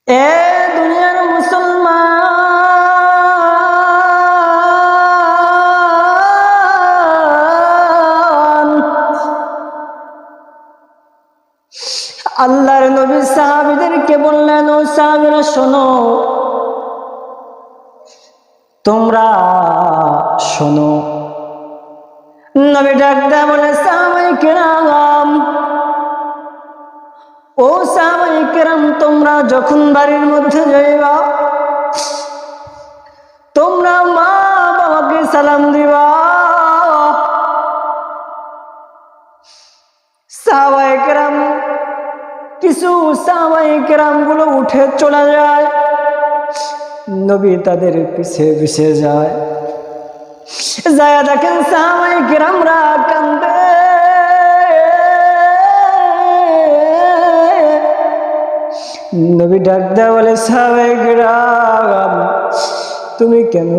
এ দুনিয়ার মুসলমান, আল্লাহর নবী সাহাবীদেরকে বললেন, ও সাহাবীরা শোনো, তোমরা শোনো। নবী ডাক দেয়া বলে, সাহাবায়ে কেরাম, ও সাহাবায়ে কেরাম, তোমরা যখন বাড়ির মধ্যে যাইবা, তোমরা মা বাবাকে সালাম দিবা। সাহাবায়ে কেরাম, কিছু সাহাবায়ে কেরাম গুলো উঠে চলে যায়, নবী তাদের পিছে পিছে যায়। যায় দেখেন সাহাবায়ে কেরামরা কান্দে। নবী ডাক দেয়া বলে, সাহাবায়ে কেরাম, তুমি কেন